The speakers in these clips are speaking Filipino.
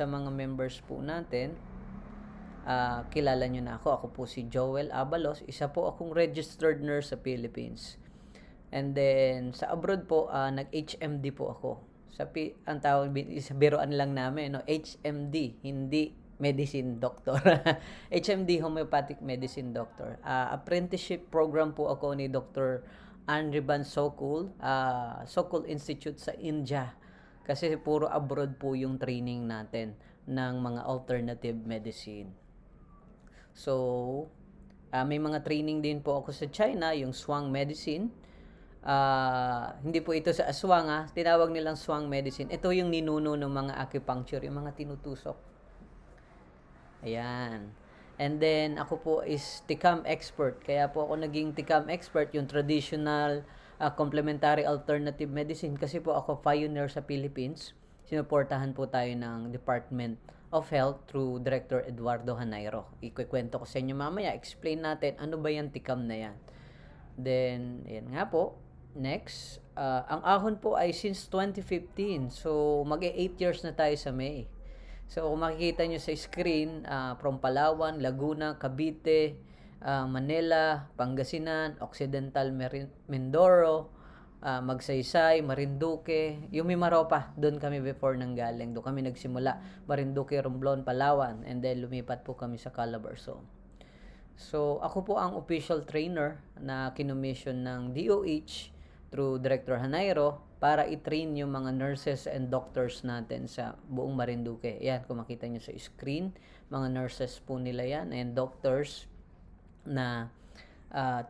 Sa mga members po natin, kilala nyo na ako. Ako po si Joel Abalos. Isa po akong registered nurse sa Philippines. And then, sa abroad po, nag-HMD po ako. Ang tawag, biroan lang namin, no? HMD, hindi medicine doctor. HMD, Homeopathic Medicine Doctor. Apprenticeship program po ako ni Dr. Anirban Sokul, Sokul Institute sa India. Kasi puro abroad po yung training natin ng mga alternative medicine. So, may mga training din po ako sa China, yung Swang Medicine. Hindi po ito sa aswang, tinawag nilang Swang Medicine. Ito yung ninuno ng mga acupuncture, yung mga tinutusok. Ayan. And then, ako po is TICAM expert. Kaya po ako naging TICAM expert, yung traditional complementary alternative medicine. Kasi po ako pioneer sa Philippines. Sinuportahan po tayo ng Department of Health through Director Eduardo Hanairo. Ikukwento ko sa inyo mamaya. Explain natin ano ba yung TICAM na yan. Then, yan nga po. Next, ang ahon po ay since 2015. So, mag-8 years na tayo sa May. So, kung makikita nyo sa screen, from Palawan, Laguna, Cavite, Manila, Pangasinan, Occidental Mindoro, Magsaysay, Marinduque, yung Mimaropa, doon kami before nang galing. Doon kami nagsimula. Marinduque, Romblon, Palawan, and then lumipat po kami sa Calabarzon. So, ako po ang official trainer na kinumission ng DOH through Director Hanairo para i-train yung mga nurses and doctors natin sa buong Marinduque. Yan, kung makita nyo sa screen, mga nurses po nila yan and doctors na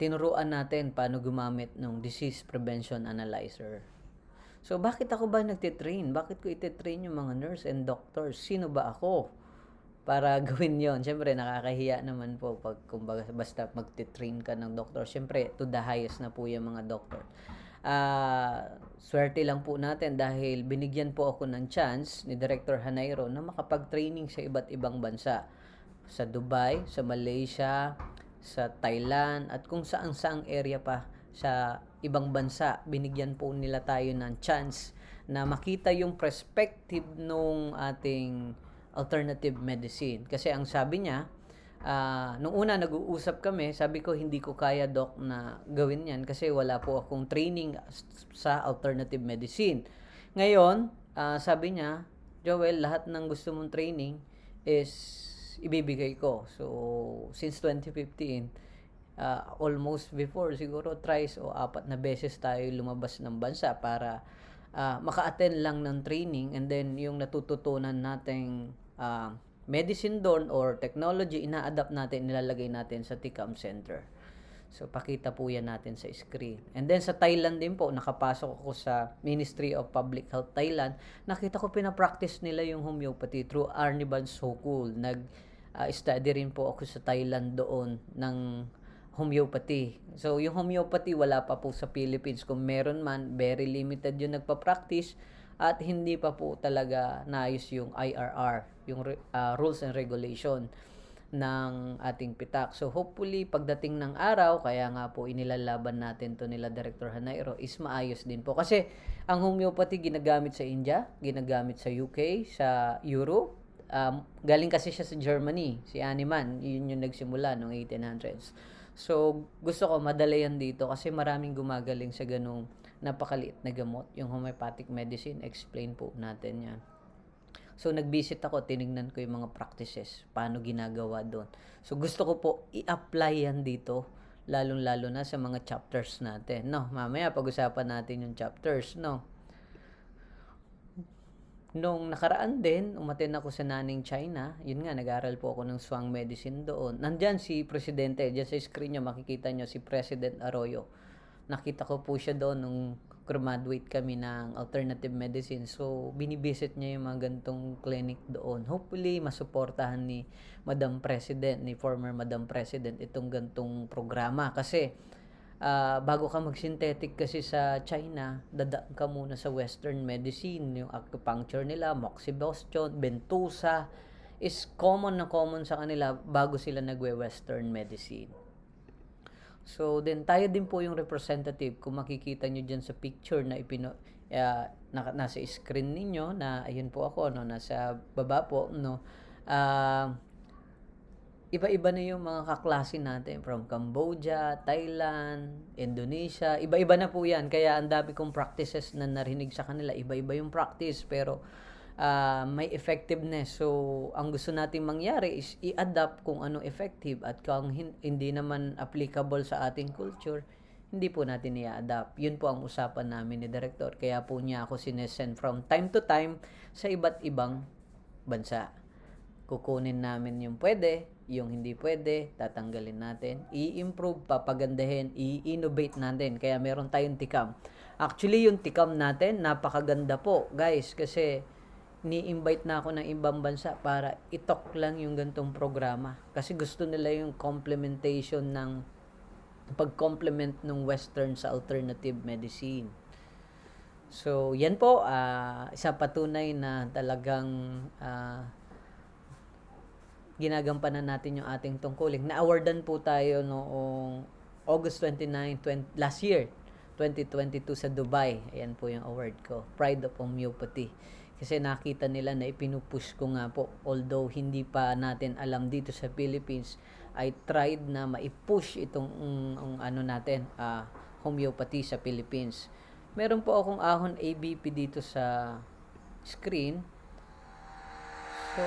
tinuruan natin paano gumamit ng disease prevention analyzer. So, bakit ako ba nagtitrain? Bakit ko ititrain yung mga nurse and doctors? Sino ba ako para gawin yon? Siyempre, nakakahiya naman po pag kumbaga, basta magtitrain ka ng doctor. Siyempre, to the highest na po yung mga doctor. Swerte lang po natin dahil binigyan po ako ng chance ni Director Hanairo na makapag-training sa iba't ibang bansa. Sa Dubai, sa Malaysia, sa Thailand, at kung saan-saang area pa sa ibang bansa. Binigyan po nila tayo ng chance na makita yung perspective nung ating alternative medicine. Kasi ang sabi niya, nung una nag-uusap kami, sabi ko hindi ko kaya doc na gawin yan kasi wala po akong training sa alternative medicine. Ngayon, sabi niya, Joel, lahat ng gusto mong training is ibibigay ko. So, since 2015, almost before, siguro thrice o 4 na beses tayo lumabas ng bansa para maka-attend lang ng training and then yung natututunan nating medicine doon or technology, ina-adapt natin, nilalagay natin sa TICAM Center. So, pakita po yan natin sa screen. And then, sa Thailand din po, nakapasok ako sa Ministry of Public Health Thailand. Nakita ko pinapractice nila yung homeopathy through Arniban Sokul. Nag-study rin po ako sa Thailand doon ng homeopathy. So, yung homeopathy, wala pa po sa Philippines. Kung meron man, very limited yung nagpa-practice at hindi pa po talaga naayos yung IRR, yung rules and regulation ng ating PITAC. So hopefully pagdating ng araw, kaya nga po inilalaban natin to nila Director Hanairo, is maayos din po. Kasi ang homeopathy ginagamit sa India, ginagamit sa UK, sa Europe, galing kasi siya sa Germany, si Hahnemann, yun yung nagsimula noong 1800s. So gusto ko madala yan dito kasi maraming gumagaling sa ganung napakaliit na gamot, yung homeopathic medicine. Explain po natin yan. So, nag-visit ako, tinignan ko yung mga practices, paano ginagawa doon. So, gusto ko po i-apply yan dito, lalong-lalo na sa mga chapters natin. No, mamaya pag-usapan natin yung chapters, no. Nung nakaraan din, umaten ako sa Nanning, China. Yun nga, nag-aral po ako ng Swang Medicine doon. Nandyan si Presidente, dyan sa screen nyo, makikita nyo si President Arroyo. Nakita ko po siya doon nung graduate kami ng alternative medicine. So, binivisit niya yung mga gantong clinic doon. Hopefully, masuportahan ni Madam President, ni former Madam President, itong gantong programa. Kasi, bago ka mag-synthetic kasi sa China, dadaan ka muna sa Western medicine. Yung acupuncture nila, moxibustion, bentusa, is common na common sa kanila bago sila nagwe-Western medicine. So, then tayo din po yung representative. Kung makikita nyo dyan sa picture na Nasa screen ninyo na ayun po ako, no, nasa baba po, no. Ah, iba-iba na yung mga kaklase natin from Cambodia, Thailand, Indonesia. Iba-iba na po yan. Kaya ang dami kong practices na narinig sa kanila. Iba-iba yung practice pero may effectiveness. So, ang gusto nating mangyari is i-adapt kung ano effective at kung hindi naman applicable sa ating culture, hindi po natin i-adapt. Yun po ang usapan namin ni Director. Kaya po niya ako sinesend from time to time sa iba't ibang bansa. Kukunin namin yung pwede, yung hindi pwede, tatanggalin natin, i-improve, papagandahin, i-innovate natin. Kaya meron tayong tikam. Actually, yung tikam natin, napakaganda po, guys, kasi ni-invite na ako ng ibang bansa para itok lang yung gantong programa. Kasi gusto nila yung complementation ng pag-complement ng Western sa alternative medicine. So, yan po, isa patunay na talagang ginagampanan natin yung ating tungkulin. Na-awardan po tayo noong August 29, last year, 2022 sa Dubai. Ayan po yung award ko, Pride of Homeopathy. Kasi nakita nila na ipinupush ko nga po. Although hindi pa natin alam dito sa Philippines, I tried na maipush itong homeopathy sa Philippines. Meron po akong ahon ABP dito sa screen. So,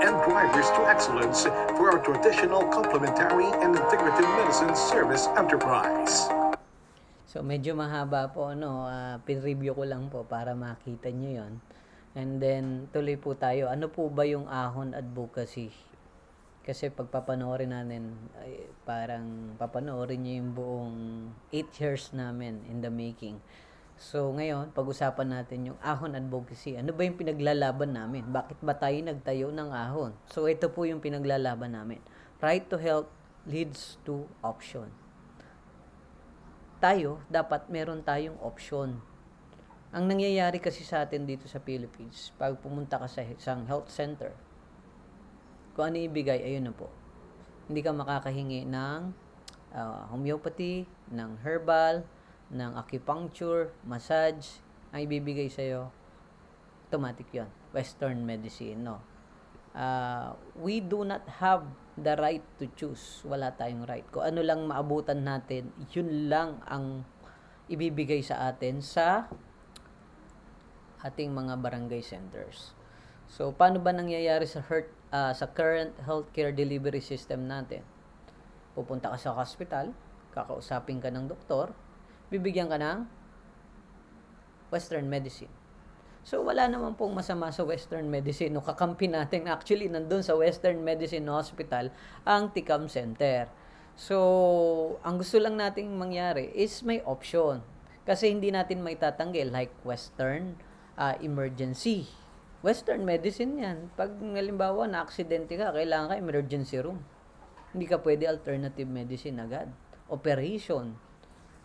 and drivers to excellence for our traditional complementary and integrative medicine service enterprise. So, medyo mahaba po, pin-review ko lang po para makita nyo yon. And then, tuloy po tayo. Ano po ba yung ahon advocacy? Kasi pag papanoorin natin, parang papanoorin nyo yung buong 8 years namin in the making. So, ngayon, pag-usapan natin yung ahon advocacy. Ano ba yung pinaglalaban namin? Bakit ba tayo nagtayo ng ahon? So, ito po yung pinaglalaban namin. Right to health leads to option. Tayo, dapat meron tayong option. Ang nangyayari kasi sa atin dito sa Philippines, pag pumunta ka sa isang health center, kung ano ibigay, ayun na po. Hindi ka makakahingi ng homeopathy, ng herbal, ng acupuncture, massage. Ang ibibigay sa'yo, automatic yon, Western medicine, no? We do not have the right to choose. Wala tayong right. Kung ano lang maabutan natin, yun lang ang ibibigay sa atin sa ating mga barangay centers. So, paano ba nangyayari sa current healthcare delivery system natin? Pupunta ka sa hospital, kakausapin ka ng doktor, bibigyan ka ng Western medicine. So, wala naman pong masama sa Western medicine. No, kakampi natin, actually, nandun sa Western Medicine Hospital, ang Tikam Center. So, ang gusto lang nating mangyari is may option. Kasi hindi natin may tatanggi, like Western emergency. Western medicine yan. Pag halimbawa na-aksidente ka, kailangan ka emergency room. Hindi ka pwede alternative medicine agad. Operation.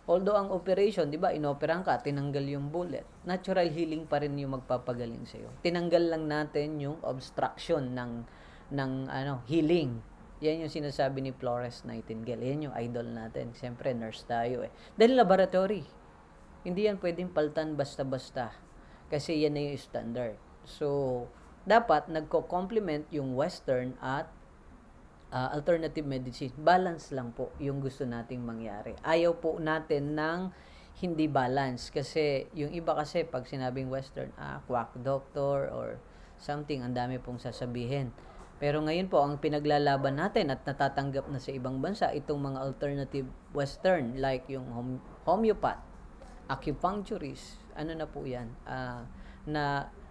Although ang operation, di ba, inoperahan ka, tinanggal yung bullet. Natural healing pa rin yung magpapagaling sa'yo. Tinanggal lang natin yung obstruction ng healing. Yan yung sinasabi ni Florence Nightingale. Yan yung idol natin. Siyempre, nurse tayo eh. Dahil laboratory. Hindi yan pwedeng paltan basta-basta. Kasi yan na yung standard. So, dapat nagko-complement yung Western at alternative medicine. Balance lang po yung gusto nating mangyari. Ayaw po natin ng hindi balance. Kasi yung iba kasi pag sinabing Western, quack doctor or something, ang dami pong sasabihin. Pero ngayon po, ang pinaglalaban natin at natatanggap na sa ibang bansa, itong mga alternative Western, like yung homeopath, acupuncturist, ano na po yan,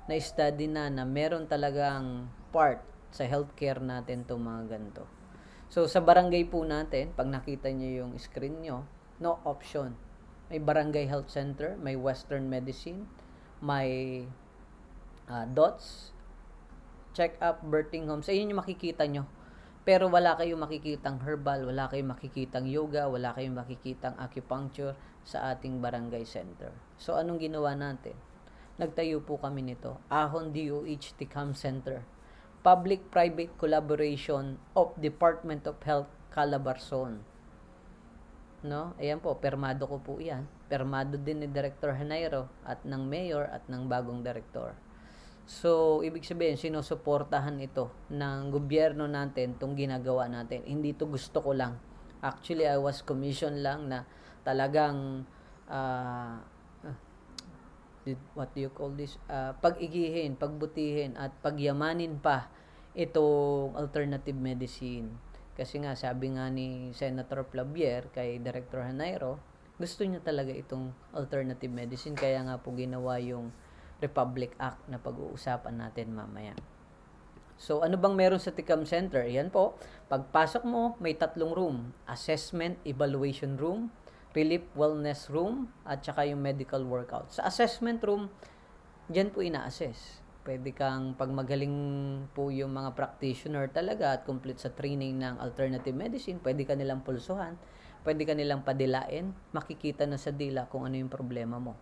na-study na meron talagang part sa healthcare natin itong mga ganito. So, sa barangay po natin, pag nakita nyo yung screen nyo, no option. May barangay health center, may western medicine, may DOTS, check-up, birthing home. Sa inyo yung makikita nyo. Pero wala kayong makikitang herbal, wala kayong makikitang yoga, wala kayong makikitang acupuncture sa ating barangay center. So, anong ginawa natin? Nagtayo po kami nito. Ahon DOH Ticam Center. Public-private collaboration of Department of Health, Calabarzon. No? Ayan po, permado ko po yan. Permado din ni Director Hanairo at ng Mayor at ng bagong Director. So, ibig sabihin, sinusuportahan ito ng gobyerno natin itong ginagawa natin. Hindi to gusto ko lang. Actually, I was commissioned lang na talagang what do you call this? Pag-igihin, pagbutihin, at pagyamanin pa itong alternative medicine. Kasi nga, sabi nga ni Senator Flavier kay Director Hanairo, gusto niya talaga itong alternative medicine. Kaya nga po ginawa yung Republic Act na pag-uusapan natin mamaya. So, ano bang meron sa Ticam Center? Yan po, pagpasok mo, may 3 room. Assessment, evaluation room, relief wellness room, at saka yung medical workout. Sa assessment room, dyan po ina-assess. Pwede kang, pag magaling po yung mga practitioner talaga at complete sa training ng alternative medicine, pwede ka nilang pulsuhan, pwede ka nilang padilain, makikita na sa dila kung ano yung problema mo.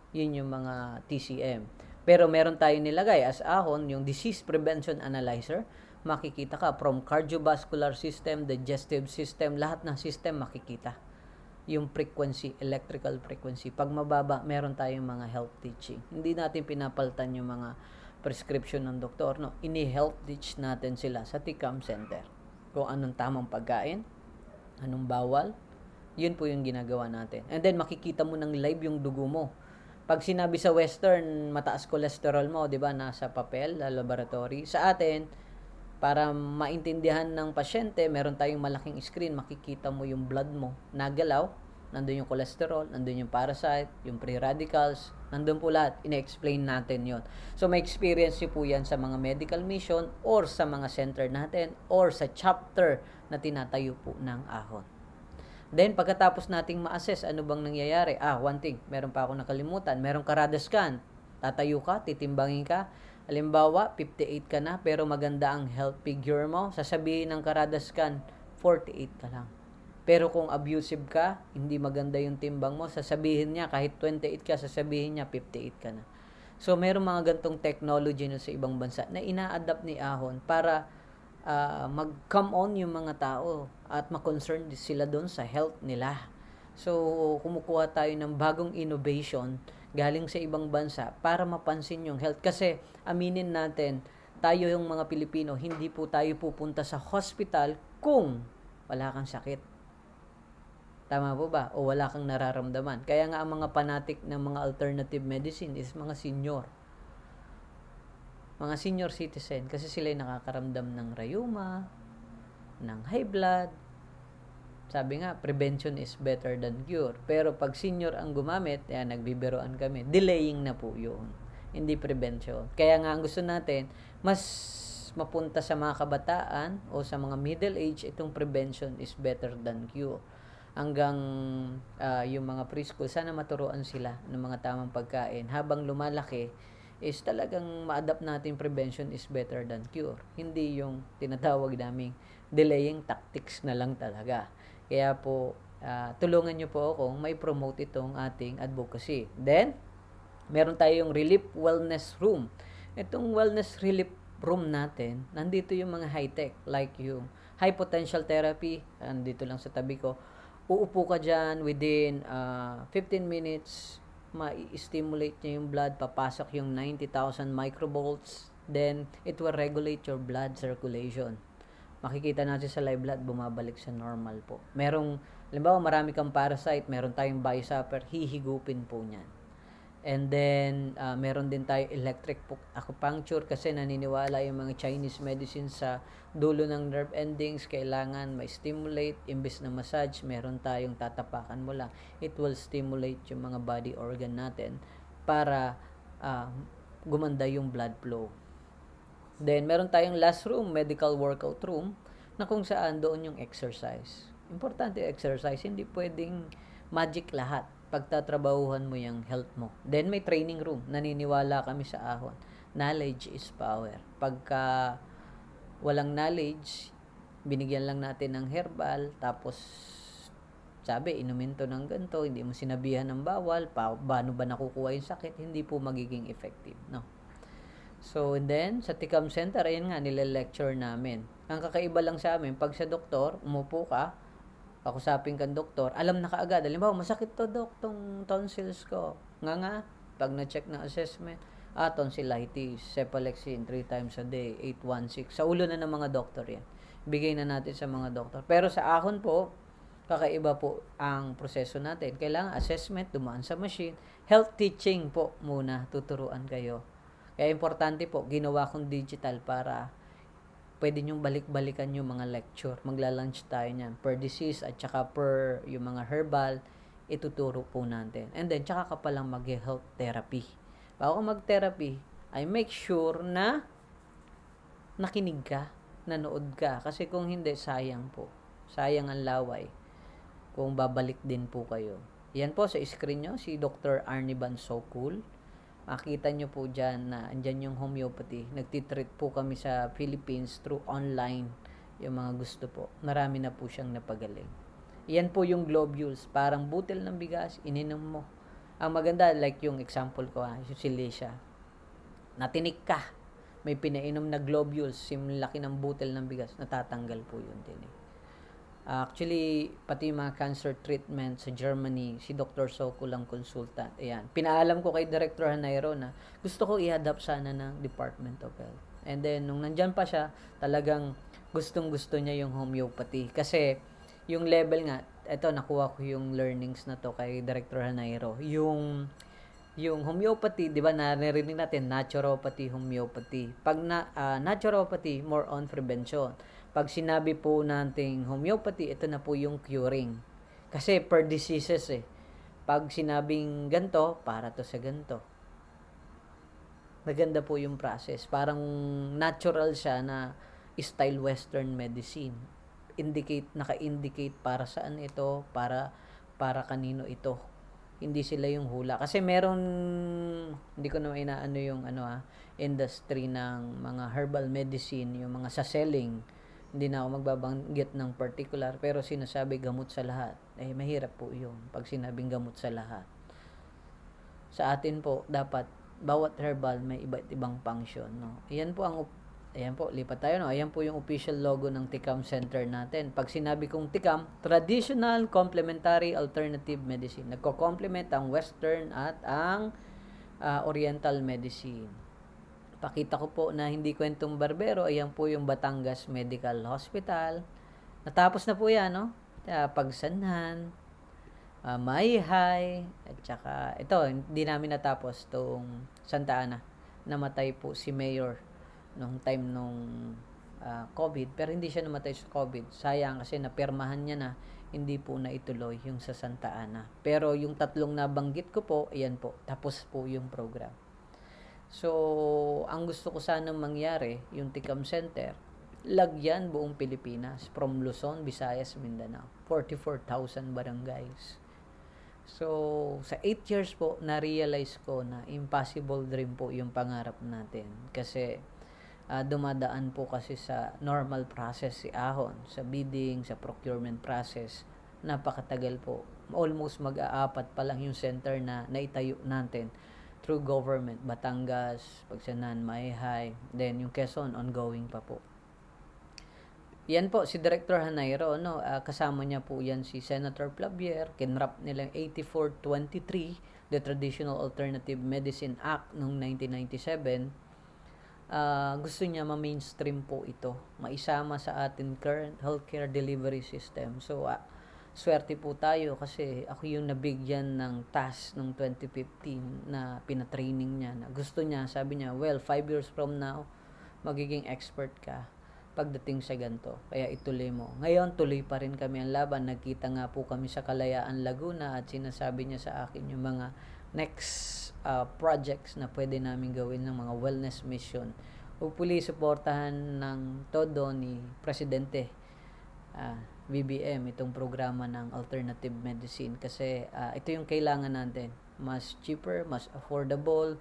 Yun yung mga TCM. Pero meron tayong nilagay as ahon, yung Disease Prevention Analyzer. Makikita ka from cardiovascular system, digestive system, lahat ng system makikita. Yung frequency, electrical frequency. Pag mababa, meron tayong mga health teaching. Hindi natin pinapalitan yung mga prescription ng doktor. No? Ini-health teach natin sila sa Ticam Center. Kung anong tamang pagkain, anong bawal, yun po yung ginagawa natin. And then, makikita mo ng live yung dugo mo. Pag sinabi sa Western, mataas cholesterol mo, di ba, nasa papel, laboratory. Sa atin, para maintindihan ng pasyente, meron tayong malaking screen, makikita mo yung blood mo, nagalaw, nandun yung cholesterol, nandun yung parasite, yung free radicals, nandun po lahat, ina-explain natin yon. So, may experience nyo po yan sa mga medical mission or sa mga center natin or sa chapter na tinatayo po ng ahon. Then, pagkatapos nating ma-assess, ano bang nangyayari? One thing, meron pa ako nakalimutan. Merong karada scan. Tatayo ka, titimbangin ka. Halimbawa, 58 ka na, pero maganda ang health figure mo. Sasabihin ng karada scan, 48 ka lang. Pero kung abusive ka, hindi maganda yung timbang mo, sasabihin niya, kahit 28 ka, sasabihin niya, 58 ka na. So, meron mga gantong technology na sa ibang bansa na ina-adapt ni Ahon para mag-come on yung mga tao at ma-concern sila doon sa health nila. So, kumukuha tayo ng bagong innovation galing sa ibang bansa para mapansin yung health. Kasi, aminin natin, tayo yung mga Pilipino, hindi po tayo pupunta sa hospital kung wala kang sakit. Tama po ba? O wala kang nararamdaman. Kaya nga ang mga fanatic ng mga alternative medicine is mga senior. Mga senior citizen kasi sila ay nakakaramdam ng rheuma, ng high blood. Sabi nga, prevention is better than cure. Pero pag senior ang gumamit, nagbibiroan kami, delaying na po yun. Hindi prevention. Kaya nga ang gusto natin, mas mapunta sa mga kabataan o sa mga middle age, itong prevention is better than cure. Hanggang yung mga preschool, sana maturuan sila ng mga tamang pagkain. Habang lumalaki, is talagang ma-adapt natin prevention is better than cure. Hindi yung tinatawag naming delaying tactics na lang talaga. Kaya po, tulungan nyo po akong may promote itong ating advocacy. Then, meron tayong relief wellness room. Itong wellness relief room natin, nandito yung mga high-tech, like yung high potential therapy, nandito lang sa tabi ko. Uupo ka dyan within 15 minutes, ma-stimulate niya yung blood, papasok yung 90,000 microvolts, then it will regulate your blood circulation. Makikita natin sa live blood, bumabalik sa normal po. Merong Halimbawa, marami kang parasite, meron tayong biosupper, hihigupin po niyan. And then, meron din tayo electric acupuncture kasi naniniwala yung mga Chinese medicine sa dulo ng nerve endings, kailangan may stimulate, imbis na massage, meron tayong tatapakan mo lang. It will stimulate yung mga body organ natin para gumanda yung blood flow. Then, meron tayong last room, medical workout room, na kung saan doon yung exercise. Importante exercise, hindi pwedeng magic lahat. Pagtatrabahuhan mo yung health mo. Then, may training room. Naniniwala kami sa ahon. Knowledge is power. Pagka walang knowledge, binigyan lang natin ng herbal, tapos sabi, inumin to ng ganito, hindi mo sinabihan ng bawal, paano ba nakukuha yung sakit, hindi po magiging effective, no? So, and then, sa Tikam Center, ayun nga, nile-lecture namin. Ang kakaiba lang sa amin, pag sa doktor, umupo ka, kakusapin kang doktor, alam na kaagad. Halimbawa, masakit to, dok, tong tonsils ko. Nga, pag na-check na assessment, tonsillitis, cephalexin, 3 times a day, 816. Sa ulo na ng mga doktor yan. Bigay na natin sa mga doktor. Pero sa ahon po, kakaiba po ang proseso natin. Kailangan assessment, dumaan sa machine. Health teaching po muna, tuturuan kayo. Kaya importante po, ginawa kong digital para pwede nyong balik-balikan yung mga lecture. Magla-lunch tayo niyan. Per disease at saka per yung mga herbal, ituturo po natin. And then, tsaka ka palang mag-health therapy. Bago ka mag-therapy, I make sure na nakinig ka, nanood ka. Kasi kung hindi, sayang po. Sayang ang laway kung babalik din po kayo. Yan po sa screen nyo, si Dr. Arniban Sokul. Makita nyo po dyan na andyan yung homeopathy. Nagtitreat po kami sa Philippines through online yung mga gusto po. Marami na po siyang napagaling. Yan po yung globules. Parang butil ng bigas, ininom mo. Ang maganda, like yung example ko, yung silesia. Natinik ka. May pinainom na globules, yung laki ng butil ng bigas, natatanggal po yung tinik. Actually, pati yung mga cancer treatment sa Germany, si Dr. Soko lang consultant. Ayan. Pinaalam ko kay Director Hanairo na gusto ko i-adapt sana ng Department of Health. And then, nung nandyan pa siya, talagang gustong-gusto niya yung homeopathy. Kasi, yung level nga, eto, nakuha ko yung learnings na to kay Director Hanairo. Yung homeopathy, di ba, narinig natin, naturopathy, homeopathy. Pag naturopathy, more on prevention. Pag sinabi po nating homeopathy, ito na po yung curing. Kasi per diseases Pag sinabing ganto, para to sa ganto. Maganda po yung process. Parang natural siya na style western medicine. Naka-indicate para saan ito, para kanino ito. Hindi sila yung hula. Kasi meron, hindi ko na inaano yung industry ng mga herbal medicine, yung mga sa selling. Hindi na ako magbabanggit ng particular, pero sinasabi gamot sa lahat. Mahirap po yun pag sinabing gamot sa lahat. Sa atin po, dapat bawat herbal may iba't ibang function, no? Ayan po, lipat tayo, no? Ayan po yung official logo ng Tikam Center natin. Pag sinabi kong Tikam, Traditional Complementary Alternative Medicine. Nagko-complement ang Western at ang Oriental Medicine. Pakita ko po na hindi kwentong barbero. Ayan po yung Batangas Medical Hospital. Natapos na po yan, no? Pagsanhan, Mayhay, at saka, ito, hindi namin natapos tong Santa Ana. Namatay po si Mayor nung time nung COVID. Pero hindi siya namatay sa COVID. Sayang kasi napirmahan niya na hindi po naituloy yung sa Santa Ana. Pero yung tatlong nabanggit ko po, ayan po, tapos po yung program. So, ang gusto ko sanang mangyari, yung Tikam Center, lagyan buong Pilipinas, from Luzon, Visayas, Mindanao. 44,000 barangays. So, sa 8 years po, na-realize ko na impossible dream po yung pangarap natin. Kasi, dumadaan po kasi sa normal process si Ahon, sa bidding, sa procurement process. Napakatagal po. Almost mag-aapat pa lang yung center na naitayo natin through government, Batangas, Pagsanan, Mayhay, then yung Quezon, ongoing pa po. Yan po, si Director Hanairo, no? Kasama niya po yan si Senator Plavier, kinrap nilang 8423, the Traditional Alternative Medicine Act noong 1997. Gusto niya ma-mainstream po ito, maisama sa ating current healthcare delivery system. So, swerte po tayo kasi ako yung nabigyan ng task noong 2015 na pinatraining niya na gusto niya, sabi niya, well, 5 years from now, magiging expert ka pagdating sa ganito. Kaya ituloy mo. Ngayon, tuloy pa rin kami ang laban. Nagkita nga po kami sa Kalayaan, Laguna at sinasabi niya sa akin yung mga next projects na pwede namin gawin ng mga wellness mission. Hopefully, suportahan ng todo ni Presidente BBM itong programa ng alternative medicine kasi ito yung kailangan natin, mas cheaper, mas affordable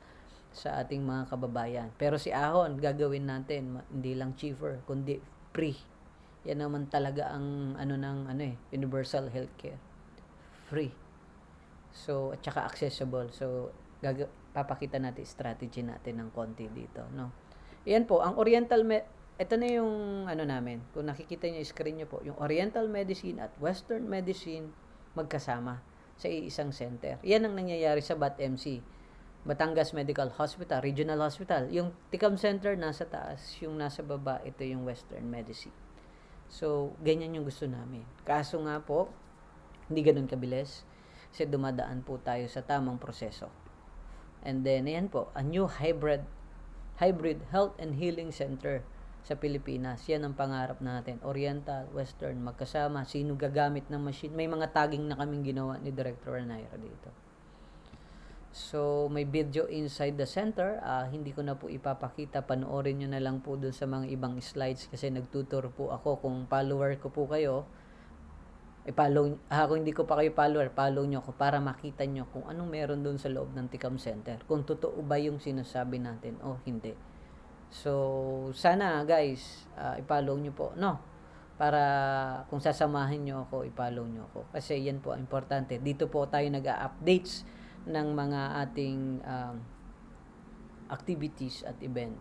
sa ating mga kababayan. Pero si Ahon gagawin natin hindi lang cheaper kundi free. Yan naman talaga ang universal healthcare, free. So at saka accessible. So papakita natin strategy natin ng konti dito, no. Yan po ang ito na yung namin. Kung nakikita niyo screen niyo po, yung Oriental Medicine at Western Medicine magkasama sa isang center. Yan ang nangyayari sa BAT-MC. Batangas Medical Hospital, Regional Hospital. Yung Ticam Center nasa taas, yung nasa baba, ito yung Western Medicine. So, ganyan yung gusto namin. Kaso nga po, hindi ganun kabilis kasi dumadaan po tayo sa tamang proseso. And then, ayan po, a new hybrid health and healing center sa Pilipinas. Yan ang pangarap natin. Oriental, Western, magkasama. Sino gagamit ng machine? May mga tagging na kaming ginawa ni Director Naira dito. So, may video inside the center. Hindi ko na po ipapakita. Panoorin nyo na lang po dun sa mga ibang slides kasi nagtutur po ako. Kung follower ko po kayo, kung hindi ko pa kayo follow nyo ako para makita nyo kung anong meron dun sa loob ng Ticam Center. Kung totoo ba yung sinasabi natin o hindi. So, sana guys, i-follow nyo po, no? Para kung sasamahin nyo ako, i-follow nyo ako. Kasi yan po ang importante. Dito po tayo nag-updates ng mga ating activities at event.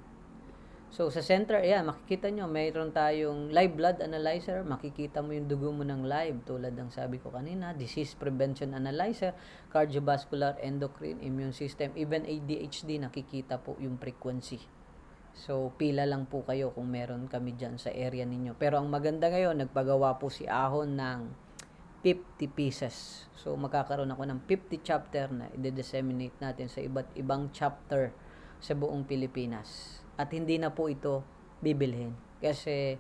So, sa center, makikita nyo, mayroon tayong live blood analyzer. Makikita mo yung dugo mo ng live. Tulad ng sabi ko kanina, disease prevention analyzer, cardiovascular, endocrine, immune system, even ADHD, nakikita po yung frequency. So, pila lang po kayo kung meron kami dyan sa area ninyo. Pero ang maganda ngayon, nagpagawa po si Ahon ng 50 pieces. So, magkakaroon ako ng 50 chapter na i-disseminate natin sa iba't ibang chapter sa buong Pilipinas. At hindi na po ito bibilhin. Kasi,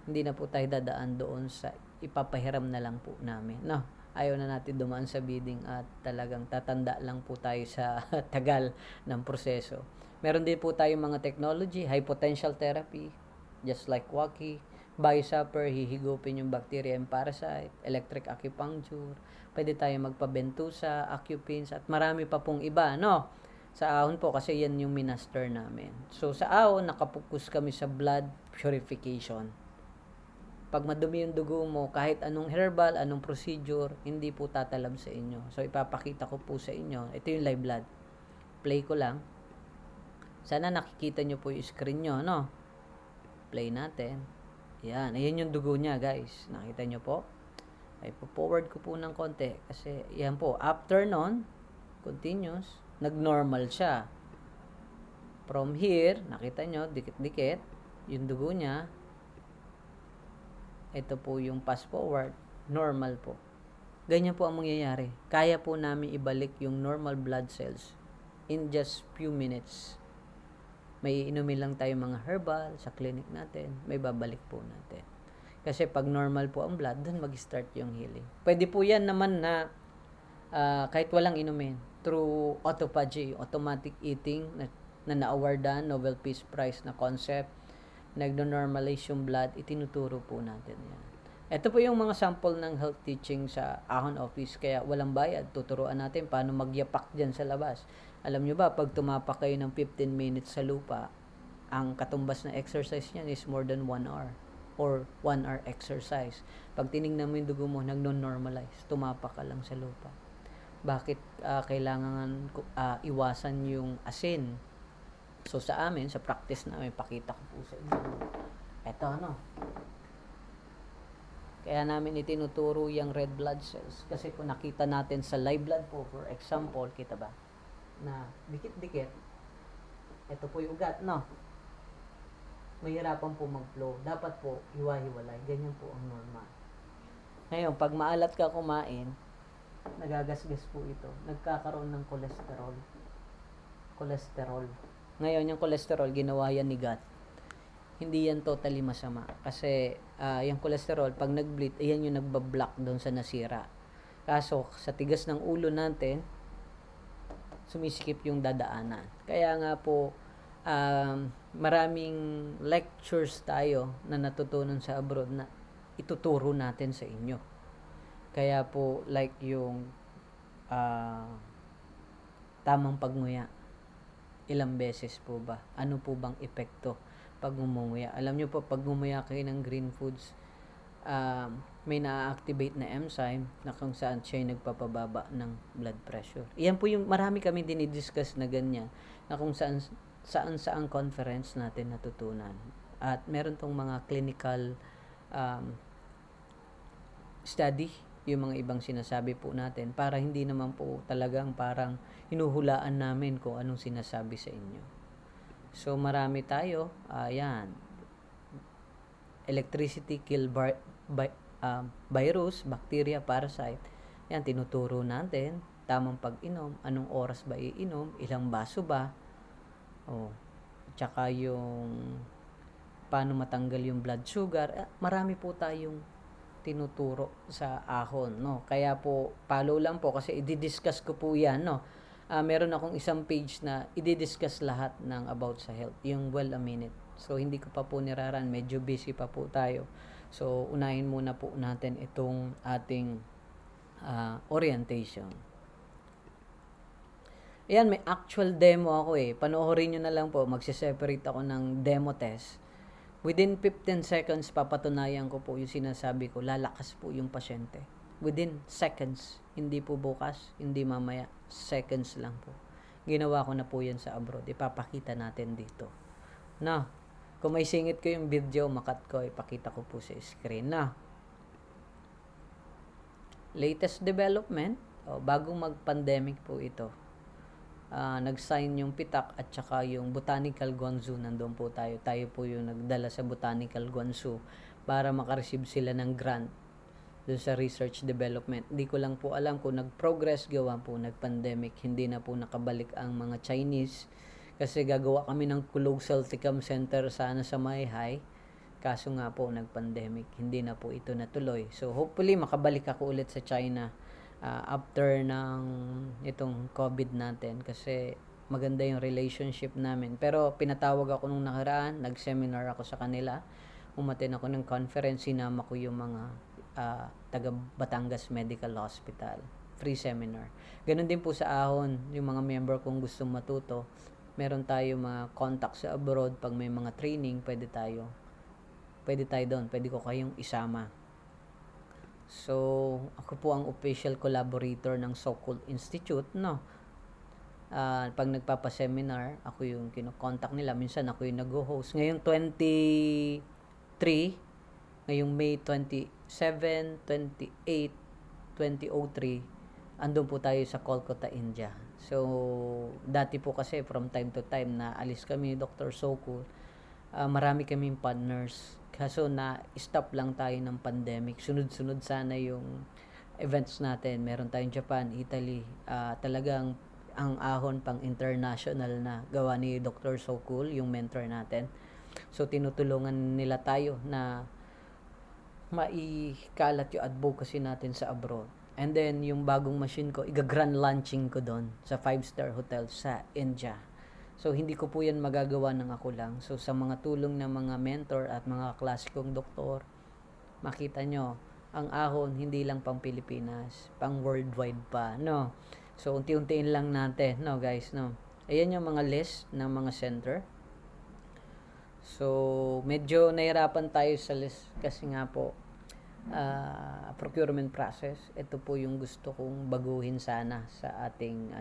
hindi na po tayo dadaan doon sa ipapahiram na lang po namin. No, ayaw na natin dumaan sa bidding at talagang tatanda lang po tayo sa tagal ng proseso. Meron din po tayong mga technology, high potential therapy, just like Waki, biosupper, hihigupin yung bacteria and parasite, electric acupuncture, pwede tayo magpabentusa, acupins, at marami pa pong iba, no? Sa Ahon po, kasi yan yung minaster namin. So, sa Ahon, nakapokus kami sa blood purification. Pag madumi yung dugo mo, kahit anong herbal, anong procedure, hindi po tatalab sa inyo. So, ipapakita ko po sa inyo. Ito yung live blood. Play ko lang. Sana nakikita nyo po yung screen nyo, no? Play natin. Yan. Ayan yung dugo niya, guys. Nakita nyo po? Ay, po-forward ko po ng konti. Kasi, yan po. After nun, continuous, nag-normal siya. From here, nakita nyo, dikit-dikit, yung dugo niya, ito po yung pass forward, normal po. Ganyan po ang mangyayari. Kaya po namin ibalik yung normal blood cells in just few minutes. May inumin lang tayo mga herbal sa clinic natin, may babalik po natin. Kasi pag normal po ang blood, dun mag-start yung healing. Pwede po yan naman na kahit walang inumin, through autophagy, automatic eating, na na-awardan, Nobel Peace Prize na concept, nagno-normalize yung blood, itinuturo po natin yan. Ito po yung mga sample ng health teaching sa Ahon Office, kaya walang bayad. Tuturuan natin paano magyapak dyan sa labas. Alam nyo ba, pag tumapak kayo ng 15 minutes sa lupa, ang katumbas na exercise niyan is more than 1 hour or 1 hour exercise. Pag tinignan mo yung dugo mo, nagno-normalize. Tumapak ka lang sa lupa. Bakit kailangan iwasan yung asin? So, sa amin, sa practice namin, pakita ko po sa inyo. Ito, kaya namin itinuturo yung red blood cells. Kasi kung nakita natin sa live blood po, for example, kita ba? Na dikit-dikit, ito po yung ugat, mahirapan po mag-flow. Dapat po, hiwa-hiwalay. Ganyan po ang normal. Ngayon, pag maalat ka kumain, nagagasgas po ito. Nagkakaroon ng cholesterol. Cholesterol. Ngayon, yung cholesterol, ginawa yan ni God. Hindi yan totally masama. Kasi, yung cholesterol, pag nag-bleed, ayan yung nagbablock doon sa nasira. Kaso, sa tigas ng ulo natin, sumisikip yung dadaanan. Kaya nga po, maraming lectures tayo na natutunan sa abroad na ituturo natin sa inyo. Kaya po, like yung tamang pagnguya. Ilang beses po ba? Ano po bang epekto pag ngumuya? Alam nyo po, pag ngumuya kayo ng green foods, may na-activate na enzyme na kung saan siya yung nagpapababa ng blood pressure. Iyan po yung marami kami dinidiscuss na ganyan na kung saan conference natin natutunan. At meron tong mga clinical study, yung mga ibang sinasabi po natin para hindi naman po talagang parang hinuhulaan namin kung anong sinasabi sa inyo. So marami tayo, yan, electricity kill virus, bacteria, parasite. Yan, tinuturo natin, tamang pag-inom, anong oras ba iinom, ilang baso ba, tsaka yung paano matanggal yung blood sugar. Marami po tayong tinuturo sa ahon, no? Kaya po, follow lang po kasi i-discuss ko po yan, no? Meron akong isang page na i-discuss lahat ng about sa health, yung well a minute. So, hindi ko pa po niraran, medyo busy pa po tayo. So, unahin muna po natin itong ating orientation. Ayan, may actual demo ako eh. Panoorin nyo na lang po, magsiseparate ako ng demo test. Within 15 seconds, papatunayan ko po yung sinasabi ko, lalakas po yung pasyente. Within seconds, hindi po bukas, hindi mamaya, seconds lang po. Ginawa ko na po yan sa abroad, ipapakita natin dito. Na, kung may singit ko yung video, makat ko, ipakita ko po sa screen. Na, latest development, bagong mag-pandemic po ito. Nag-sign yung PITAC at saka yung Botanical Guangzhou, nandun po tayo. Tayo po yung nagdala sa Botanical Guangzhou para makareceive sila ng grant dun sa research development. Hindi ko lang po alam kung nag-progress, gawa po nag-pandemic. Hindi na po nakabalik ang mga Chinese kasi gagawa kami ng Colossal Ticum Center sana sa Mayhay. Kaso nga po nag-pandemic, hindi na po ito natuloy. So hopefully makabalik ako ulit sa China after ng itong COVID natin kasi maganda yung relationship namin. Pero pinatawag ako nung nakaraan, nag-seminar ako sa kanila, umattend ako ng conference, sinama ko yung mga taga Batangas Medical Hospital, free seminar. Ganun din po sa ahon, yung mga member kong gustong matuto, meron tayo mga contact sa abroad, pag may mga training, pwede tayo doon, pwede ko kayong isama. So, ako po ang official collaborator ng So-Called Institute, no? Pag nagpapa-seminar, ako yung kino-contact nila. Minsan ako yung nag-host. Ngayong 23, ngayong May 27, 28, 2003, andun po tayo sa Kolkata, India. So, dati po kasi from time to time na alis kami ni Dr. So-Cool, marami kaming partners. Kaso na-stop lang tayo ng pandemic. Sunod-sunod sana yung events natin. Meron tayong Japan, Italy. Talagang ang ahon pang international na gawa ni Dr. So-Cool, yung mentor natin. So, tinutulungan nila tayo na maikalat yung advocacy natin sa abroad. And then, yung bagong machine ko, iga-grand launching ko doon sa 5-star hotel sa India. So, hindi ko po yan magagawa ng ako lang. So, sa mga tulong ng mga mentor at mga klasikong doktor, makita nyo, ang ahon, hindi lang pang Pilipinas, pang worldwide pa, no? So, unti-untiin lang natin, no, guys, no? Ayan yung mga list ng mga center. So, medyo nahirapan tayo sa list kasi nga po, procurement process. Ito po yung gusto kong baguhin sana sa ating,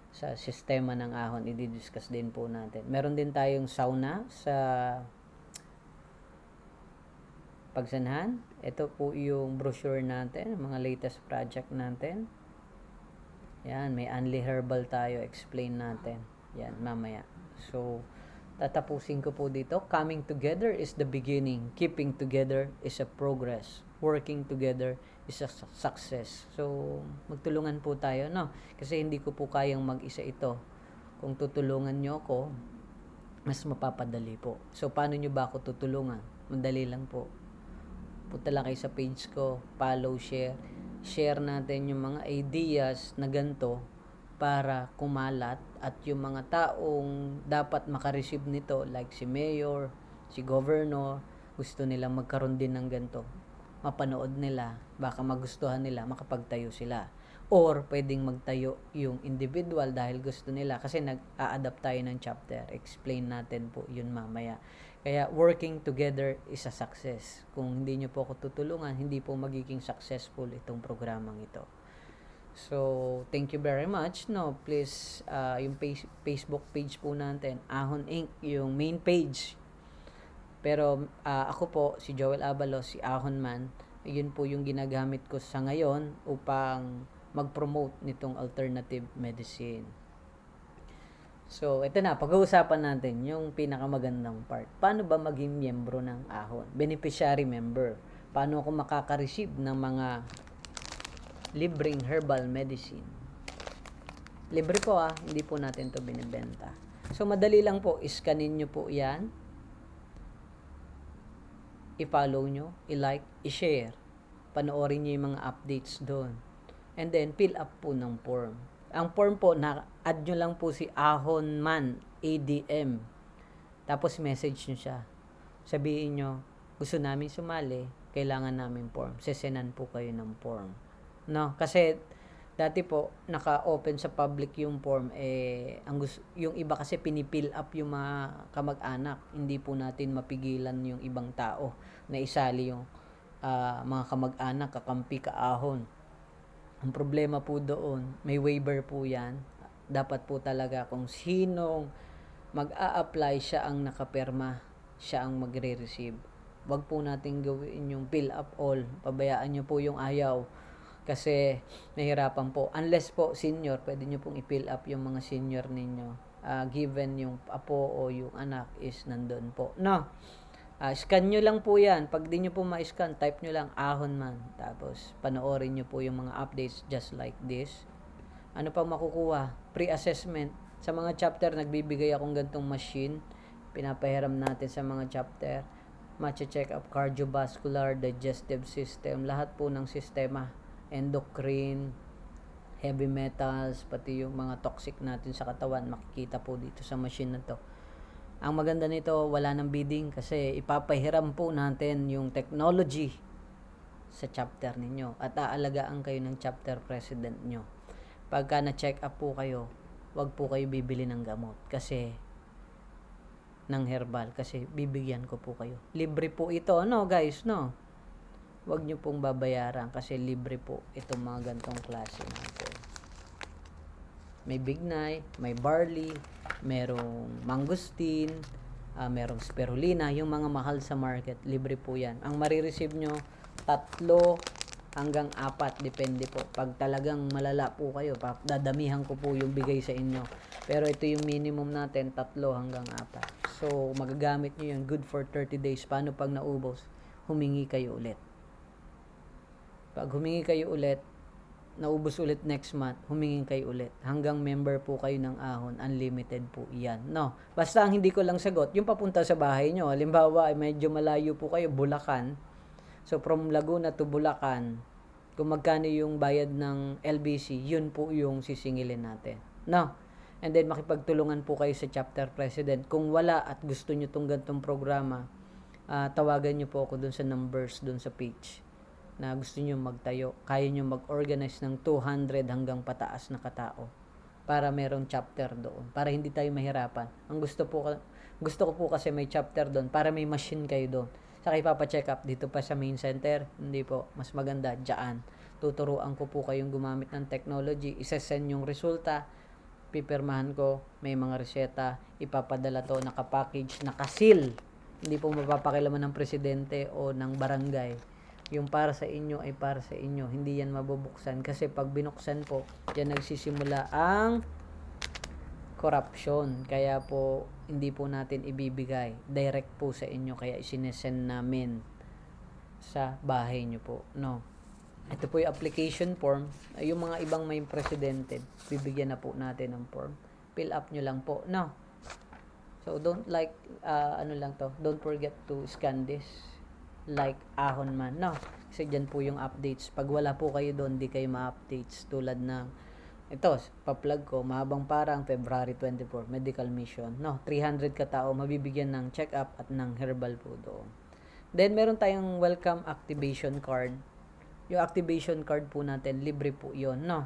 sa sistema ng ahon, i-discuss din po natin. Meron din tayong sauna sa Pagsanhan. Ito po yung brochure natin, mga latest project natin. Yan, may Anli Herbal tayo, explain natin. Yan, mamaya. So, tatapusin ko po dito. Coming together is the beginning. Keeping together is a progress. Working together is a success. So, magtulungan po tayo, no? Kasi hindi ko po kayang mag-isa ito. Kung tutulungan nyo ako, mas mapapadali po. So, paano nyo ba ako tutulungan? Madali lang po. Punta lang kayo sa page ko, follow, share. Share natin yung mga ideas na ganito para kumalat at yung mga taong dapat makareceive nito like si mayor, si governor, gusto nilang magkaroon din ng ganito. Mapanood nila, baka magustuhan nila, makapagtayo sila. Or pwedeng magtayo yung individual dahil gusto nila kasi nag-a-adapt tayo ng chapter. Explain natin po yun mamaya. Kaya working together is a success. Kung hindi nyo po ako tutulungan, hindi po magiging successful itong programang ito. So, thank you very much. No, please, yung Facebook page po natin, Ahon Inc., yung main page. Pero ako po, si Joel Abalos, si Ahon Man, yun po yung ginagamit ko sa ngayon upang mag-promote nitong alternative medicine. So, ito na, pag-uusapan natin yung pinakamagandang part. Paano ba maging miyembro ng Ahon? Beneficiary member. Paano ako makaka-receive ng mga libreng herbal medicine. Libre po hindi po natin to binibenta. So, madali lang po, iskanin nyo po yan, i-follow nyo, i-like, i-share, panoorin nyo yung mga updates doon. And then, fill up po ng form. Ang form po, na-add nyo lang po si Ahon Man, ADM. Tapos, message nyo siya. Sabihin nyo, gusto namin sumali, kailangan namin form. Sesenan po kayo ng form. No, kasi dati po naka-open sa public yung form yung iba kasi pinipill up yung mga kamag-anak. Hindi po natin mapigilan yung ibang tao na isali yung mga kamag-anak, kakampi, kaahon. Ang problema po doon, may waiver po 'yan. Dapat po talaga kung sinong mag-a-apply siya ang nakapirma, siya ang magre-receive. Wag po natin gawin yung fill up all. Pabayaan nyo po yung ayaw. Kasi nahirapan po. Unless po senior, pwede nyo pong i-fill up yung mga senior ninyo. Given yung apo o yung anak is nandun po. No. Scan nyo lang po yan. Pag di nyo po ma-scan, type nyo lang Ahon Man. Tapos panoorin nyo po yung mga updates just like this. Ano pa makukuha? Pre-assessment. Sa mga chapter, nagbibigay akong gantong machine. Pinapahiram natin sa mga chapter. Check up cardiovascular, digestive system, lahat po ng sistema. Endocrine, heavy metals, pati yung mga toxic natin sa katawan, makikita po dito sa machine na to. Ang maganda nito, wala nang bidding kasi ipapahiram po natin yung technology sa chapter ninyo at aalagaan kayo ng chapter president nyo. Pagka na-check up po kayo, wag po kayo bibili ng gamot kasi ng herbal kasi bibigyan ko po kayo. Libre po ito, no guys, no? Huwag nyo pong babayaran kasi libre po itong mga gantong klase natin. May bignay, may barley, merong mangosteen, merong spirulina, yung mga mahal sa market, libre po yan. Ang marireceive nyo, 3 hanggang 4, depende po. Pag talagang malala po kayo, dadamihan ko po yung bigay sa inyo. Pero ito yung minimum natin, 3 hanggang 4. So, magagamit nyo yun, good for 30 days. Paano pag naubos? Humingi kayo ulit. Pag humingi kayo ulit, naubos ulit next month, humingi kayo ulit. Hanggang member po kayo ng Ahon, unlimited po iyan. No, basta ang hindi ko lang sagot, yung papunta sa bahay nyo. Halimbawa, medyo malayo po kayo, Bulacan. So, from Laguna to Bulacan, kung magkano yung bayad ng LBC, yun po yung sisingilin natin. No, and then makipagtulungan po kayo sa chapter president. Kung wala at gusto nyo tong gantong programa, tawagan nyo po ako dun sa numbers, dun sa page na gusto nyo magtayo. Kaya nyo mag-organize ng 200 hanggang pataas na katao para merong chapter doon. Para hindi tayo mahirapan. Ang gusto ko po kasi may chapter doon para may machine kayo doon. Saka ipapacheck up dito pa sa main center. Hindi po. Mas maganda dyan. Tuturuan ko po kayong gumamit ng technology. Isesend yung resulta. Pipirmahan ko. May mga reseta. Ipapadala to. Nakapackage. Nakasil. Hindi po mapapakilaman ng presidente o ng barangay. Yung para sa inyo ay para sa inyo. Hindi yan mabubuksan. Kasi pag binuksan po, yan nagsisimula ang corruption. Kaya po, hindi po natin ibibigay. Direct po sa inyo, kaya isinesend namin sa bahay nyo po, no? Ito po yung application form. Yung mga ibang may presidente, bibigyan na po natin ng form. Fill up nyo lang po, no? So, don't don't forget to scan this. Like Ahon Man, no? Kasi dyan po yung updates. Pag wala po kayo doon, di kayo ma-updates. Tulad ng, ito, pa-plug ko, mahabang parang February 24, medical mission, no? 300 katao, mabibigyan ng check-up at ng herbal po doon. Then, meron tayong welcome activation card. Yung activation card po natin, libre po yon, no?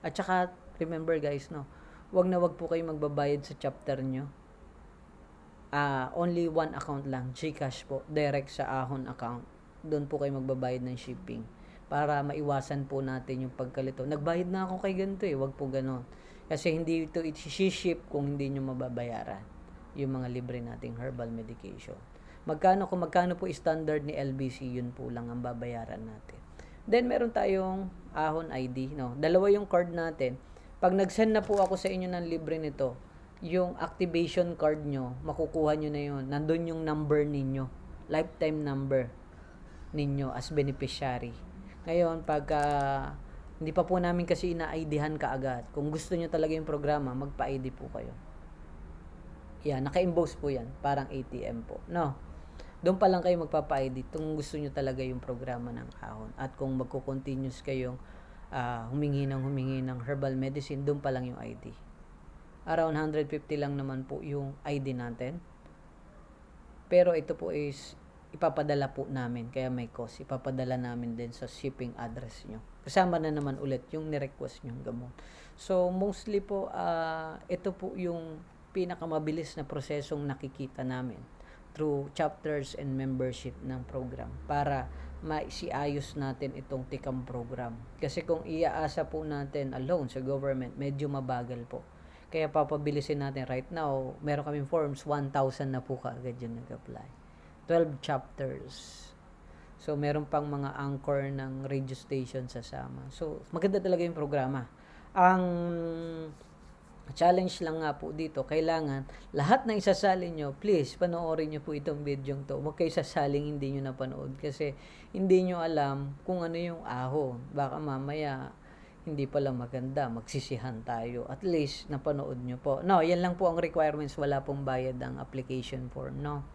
At saka, remember guys, no? Wag po kayo magbabayad sa chapter nyo. Only one account lang, GCash po, direct sa Ahon account. Doon po kayo magbabayad ng shipping. Para maiwasan po natin yung pagkalito. Nagbayad na ako kay ganito wag po ganon. Kasi hindi ito i-ship kung hindi nyo mababayaran yung mga libre nating herbal medication. Kung magkano po standard ni LBC, yun po lang ang babayaran natin. Then, meron tayong Ahon ID, no? Dalawa yung card natin. Pag nag-send na po ako sa inyo ng libre nito, yung activation card nyo, makukuha nyo na yun. Nandun yung number ninyo. Lifetime number ninyo as beneficiary. Ngayon, pagka hindi pa po namin kasi ina-IDhan kaagad. Kung gusto nyo talaga yung programa, magpa-ID po kayo. Yan, naka-emboss po yan. Parang ATM po. No? Doon pa lang kayo magpapa-ID kung gusto nyo talaga yung programa ng Ahon. At kung magko-continuous kayong humingi ng herbal medicine, doon pa lang yung ID. Around 150 lang naman po yung ID natin. Pero ito po is ipapadala po namin, kaya may cost. Ipapadala namin din sa shipping address nyo. Kasama na naman ulit yung ni-request nyo gamot. So, mostly po, ito po yung pinakamabilis na prosesong nakikita namin through chapters and membership ng program para maisiayos natin itong tikam program. Kasi kung iaasa po natin alone sa government, medyo mabagal po. Kaya papabilisin natin right now, meron kaming forms, 1,000 na po kaagad yun nag-apply. 12 chapters. So, meron pang mga anchor ng radio station sasama. So, maganda talaga yung programa. Ang challenge lang nga po dito, kailangan lahat ng isasali nyo, please, panoorin nyo po itong video to. Huwag kayo sasaling hindi nyo napanood kasi hindi nyo alam kung ano yung ahon. Baka mamaya, hindi pala maganda, magsisihan tayo. At least, napanood nyo po. No, yan lang po ang requirements. Wala pong bayad ang application form, no?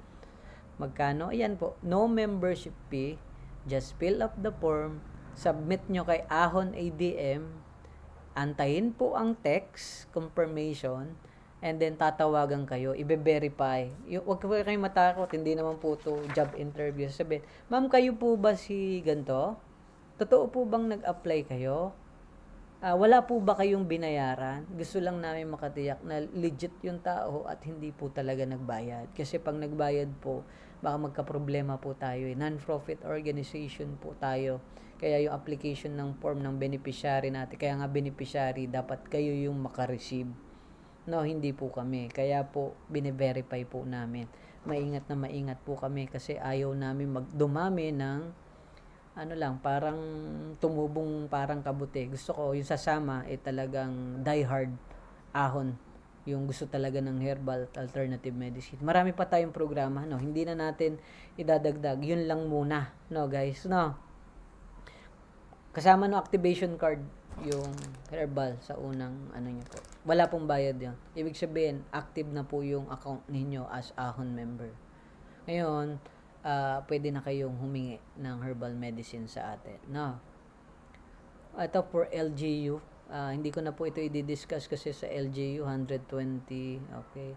Magkano? Ayan po. No membership fee. Just fill up the form. Submit nyo kay Ahon ADM. Antayin po ang text confirmation and then tatawagan kayo, ibe-verify. Huwag kayong matakot, hindi naman po to job interview. Sabihin, ma'am, kayo po ba si ganito? Totoo po bang nag-apply kayo? Wala po ba kayong binayaran? Gusto lang namin makatiyak na legit yung tao at hindi po talaga nagbayad. Kasi pag nagbayad po, baka magka-problema po tayo. Non-profit organization po tayo. Kaya yung application ng form ng beneficiary natin, kaya nga beneficiary, dapat kayo yung makareceive. No, hindi po kami. Kaya po, bine-verify po namin. Maingat na maingat po kami kasi ayaw namin magdumami ng parang tumubong parang kabuti. Gusto ko yung sasama talagang diehard ahon. Yung gusto talaga ng herbal alternative medicine. Marami pa tayong programa, no. Hindi na natin idadagdag. Yun lang muna, no, guys, no. Kasama no activation card yung herbal sa unang nyo po. Wala pong bayad 'yon. Ibig sabihin, active na po yung account ninyo as Ahon member. Ngayon, pwede na kayong humingi ng herbal medicine sa atin. No. Ito for LGU. Hindi ko na po ito i-discuss kasi sa LGU 120, okay.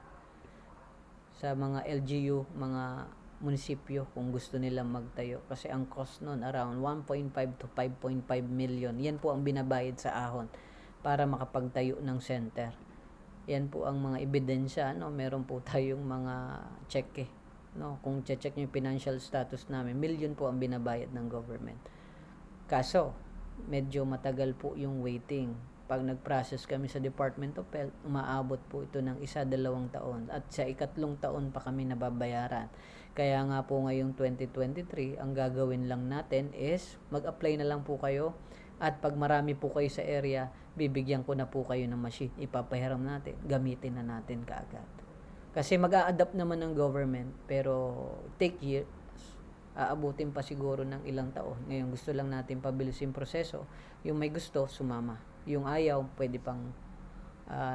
Sa mga LGU, mga munisipyo kung gusto nilang magtayo kasi ang cost nun around 1.5 to 5.5 million. Yan po ang binabayad sa Ahon para makapagtayo ng center. Yan po ang mga ebidensya, no. Meron po tayong mga check no. Kung check niyo yung financial status namin, million po ang binabayad ng government. Kaso medyo matagal po yung waiting. Pag nag-process kami sa Department of Health, umaabot po ito ng 1-2 taon at sa ikatlong taon pa kami nababayaran. Kaya nga po ngayong 2023, ang gagawin lang natin is mag-apply na lang po kayo at pag marami po kayo sa area, bibigyan ko na po kayo ng machine. Ipapahiram natin, gamitin na natin kaagad. Kasi mag-a-adapt naman ng government, pero take years, aabutin pa siguro ng ilang taon. Ngayon, gusto lang natin pabilisin proseso. Yung may gusto, sumama. Yung ayaw, pwede pang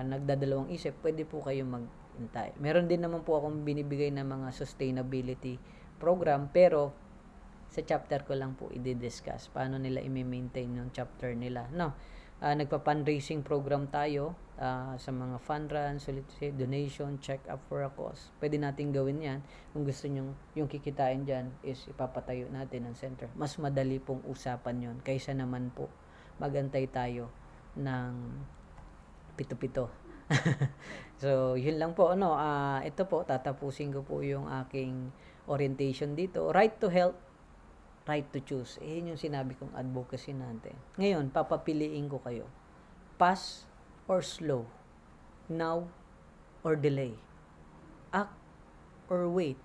nagdadalawang isip, pwede po kayo maghintay. Meron din naman po akong binibigay na mga sustainability program, pero sa chapter ko lang po i-discuss paano nila i-maintain yung chapter nila. No, nagpa-fundraising program tayo sa mga fund run, donation, check up for a cause. Pwede natin gawin yan. Kung gusto nyo, yung kikitain dyan is ipapatayo natin ng center. Mas madali pong usapan yon kaysa naman po magantay tayo ng pito-pito. So, yun lang po. Ito po, tatapusin ko po yung aking orientation dito. Right to health, right to choose. Yun yung sinabi kong advocacy natin. Ngayon, papapiliin ko kayo. Fast or slow? Now or delay? Act or wait?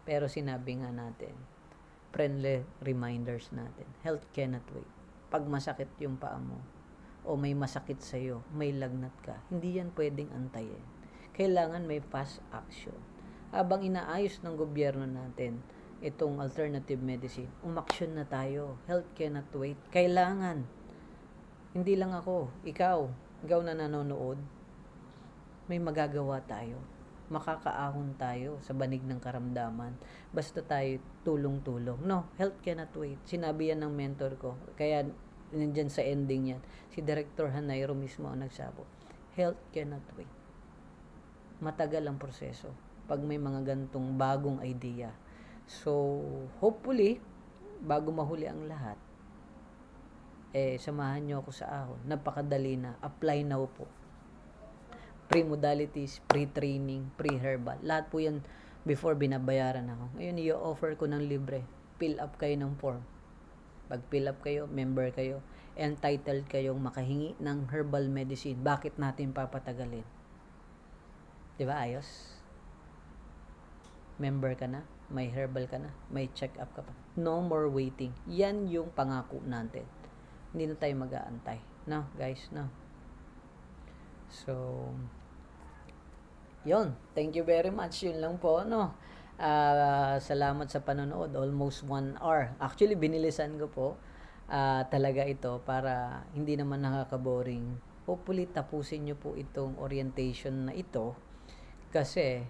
Pero sinabi nga natin, friendly reminders natin, health cannot wait. Pag masakit yung paa mo, o may masakit sa'yo, may lagnat ka, hindi yan pwedeng antayin. Kailangan may fast action. Habang inaayos ng gobyerno natin itong alternative medicine, umaksyon na tayo. Health cannot wait. Kailangan. Hindi lang ako, ikaw na nanonood, may magagawa tayo. Makakaahon tayo sa banig ng karamdaman. Basta tayo tulong-tulong. No, health cannot wait. Sinabi yan ng mentor ko. Kaya nandyan sa ending yan. Si Director Hanairo mismo ang nagsabi. Health cannot wait. Matagal ang proseso pag may mga gantong bagong idea. So, hopefully, bago mahuli ang lahat, samahan nyo ako sa ahon. Napakadali na. Apply now po. Pre-modalities, pre-training, pre-herbal. Lahat po yan before binabayaran ako. Ngayon, i-offer ko ng libre. Fill up kayo ng form. Pag fill up kayo, member kayo, entitled kayong makahingi ng herbal medicine. Bakit natin papatagalin? Diba, ayos? Member ka na, may herbal ka na, may check-up ka pa. No more waiting. Yan yung pangako natin. Hindi na tayo mag-aantay. No, guys, no. So, yun. Thank you very much. Yun lang po, no. Salamat sa panonood. Almost 1 hour. Actually, binilisan ko po talaga ito para hindi naman nakaka-boring. Hopefully, tapusin nyo po itong orientation na ito kasi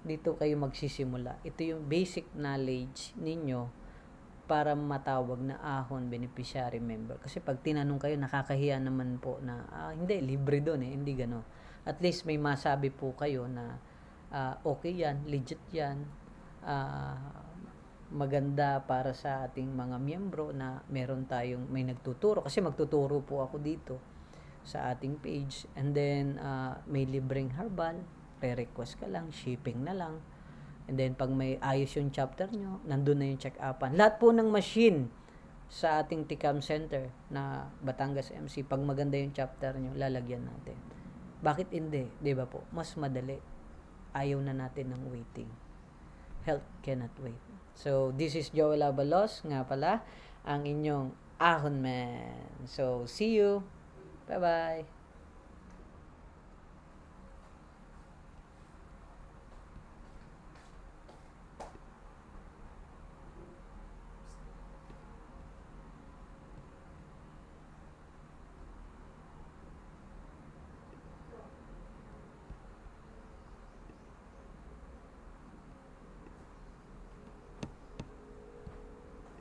dito kayo magsisimula. Ito yung basic knowledge ninyo para matawag na ahon beneficiary member. Kasi pag tinanong kayo, nakakahiya naman po na, hindi, libre doon hindi gano'n. At least may masabi po kayo na, okay yan, legit yan, maganda para sa ating mga miyembro na meron tayong, may nagtuturo. Kasi magtuturo po ako dito sa ating page. And then, may libreng herbal, re-request ka lang, shipping na lang. And then, pag may ayos yung chapter nyo, nandun na yung check-upan. Lahat po ng machine sa ating TICAM Center na Batangas MC, pag maganda yung chapter nyo, lalagyan natin. Bakit hindi? Diba po? Mas madali. Ayaw na natin ng waiting. Health cannot wait. So, this is Joel Abalos, nga pala, ang inyong Ahon Man. So, see you. Bye-bye.